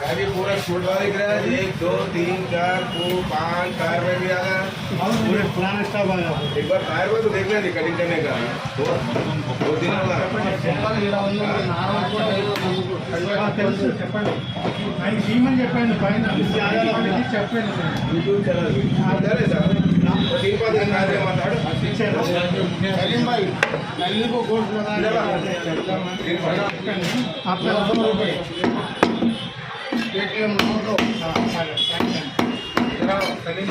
गाड़ी पूरा फुट दिख रहा है। 1 2 3 4 5 टायर में भी आ गया पूरे पुराना स्टॉक आ गया। एक बार टायर में तो देख लेंगे कटिंग करने का दो दिन होगा। చెప్పండి పైన యూట్యూబ్ ఛానల్ సరే సార్ तीन पाँच दिन आ रहे माताड़ सलीम भाई नल्ली को गोल्ड लगा आपका 100 रुपये पेटीएम लो दो जरा सलीम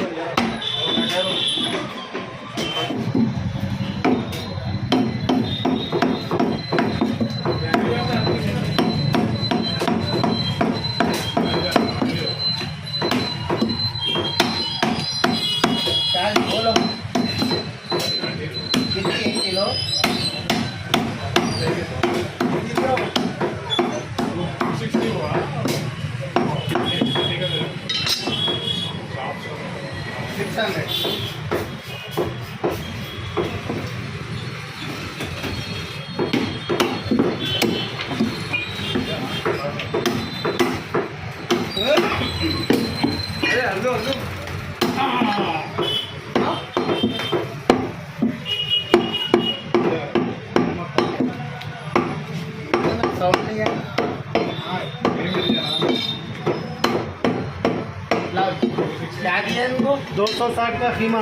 को 260 का खीमा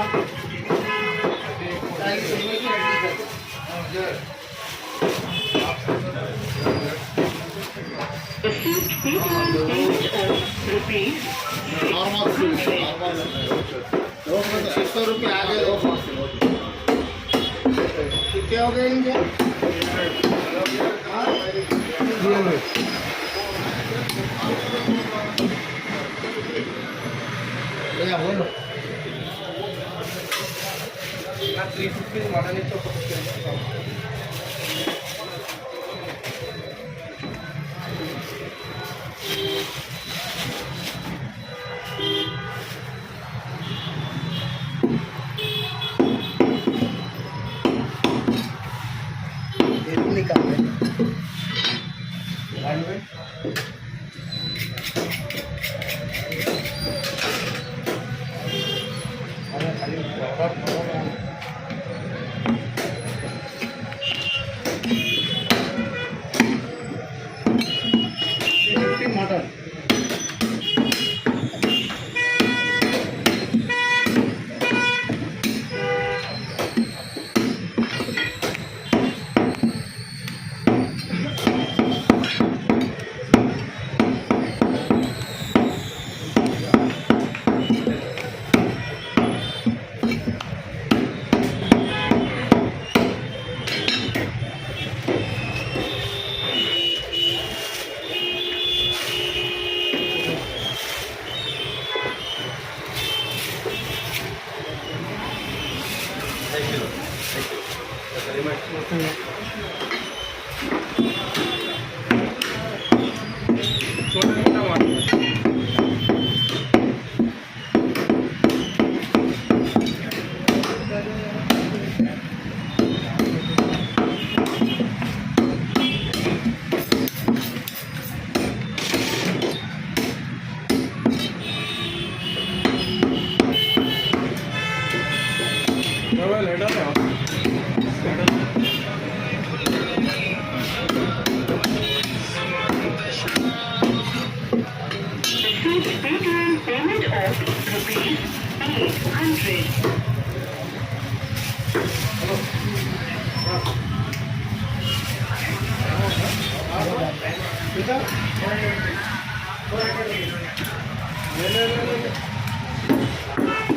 ₹600 आ गए। कितने हो गए इनके? बोलो 350 मटन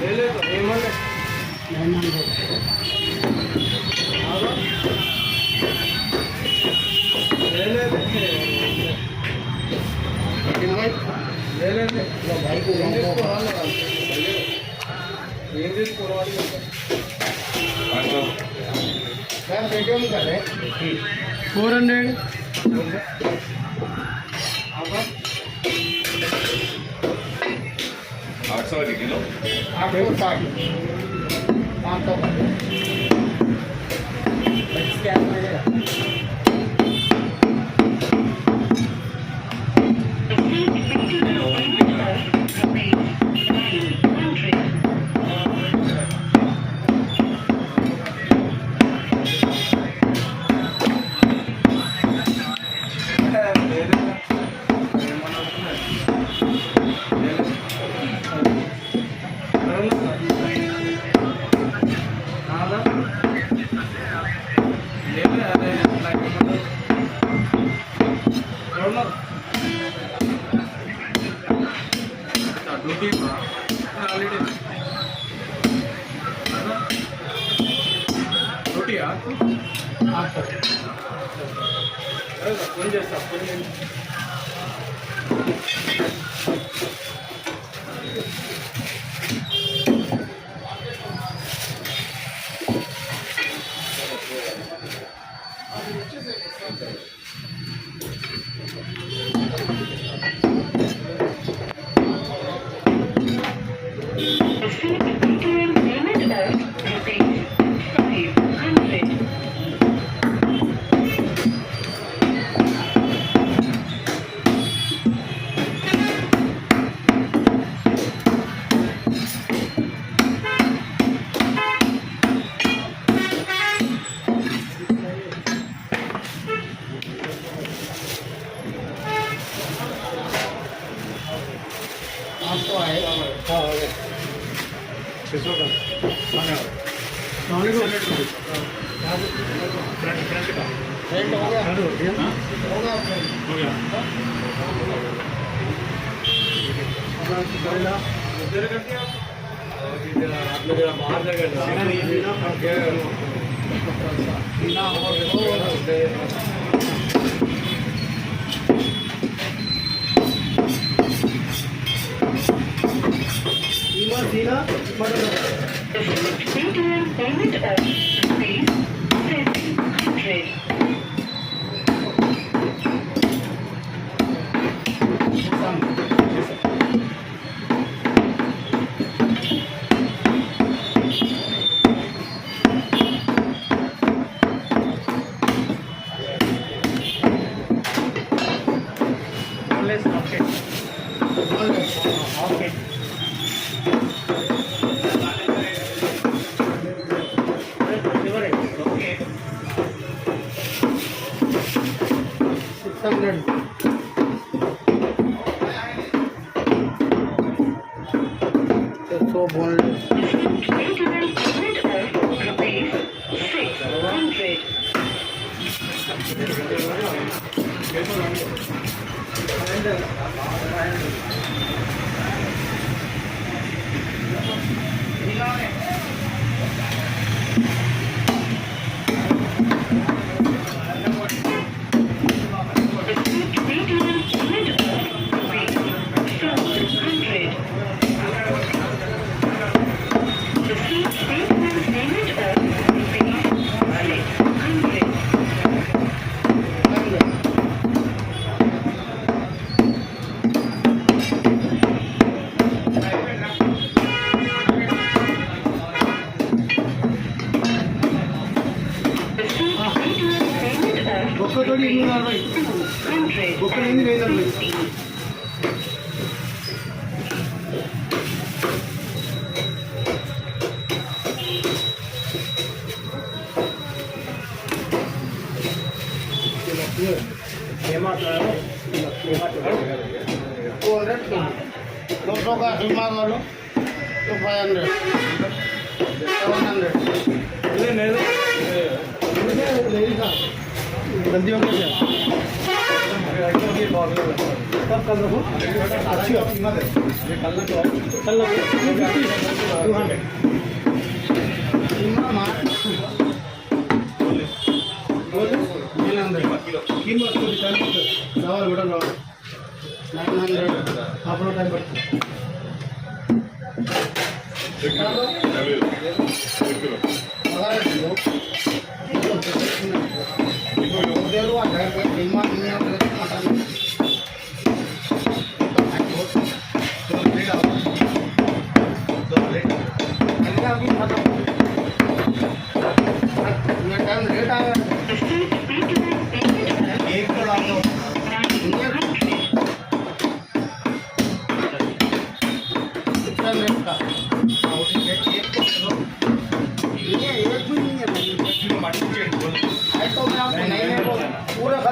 ले ले तो 400. 800 की किलो 860. 500 का क्या मिलेगा? So boneless. जल्दी हो गया कब कल रखो अच्छी कीमत है कल 200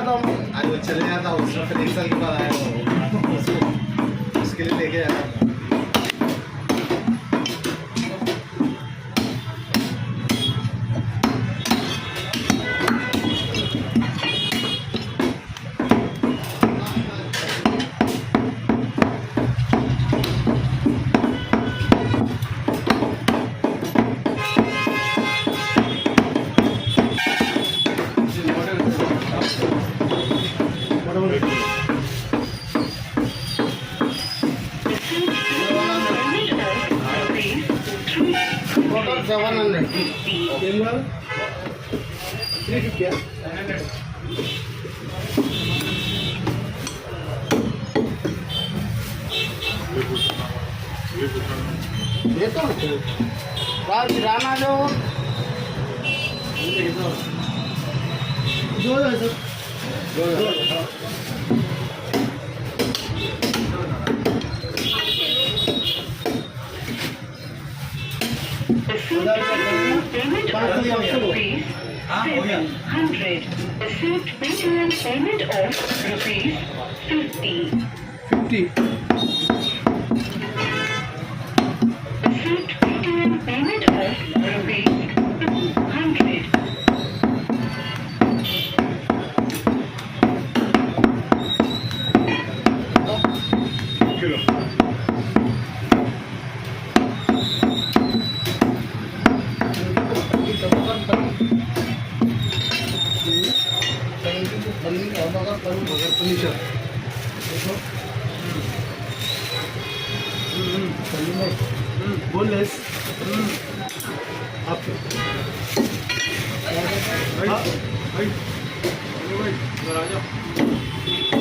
आता हूँ। आज वो चले जाता उसका फिर 1 साल के बाद आया वो उसके लिए लेके आया था। टोटल 700 सिंगल 350 देता हूँ बाहर किराना जो है sir Payment of rupees 700. Received payment of rupees 50. 50 Received payment of rupees 100. Boneless आप भाई भाई भाई आ जाओ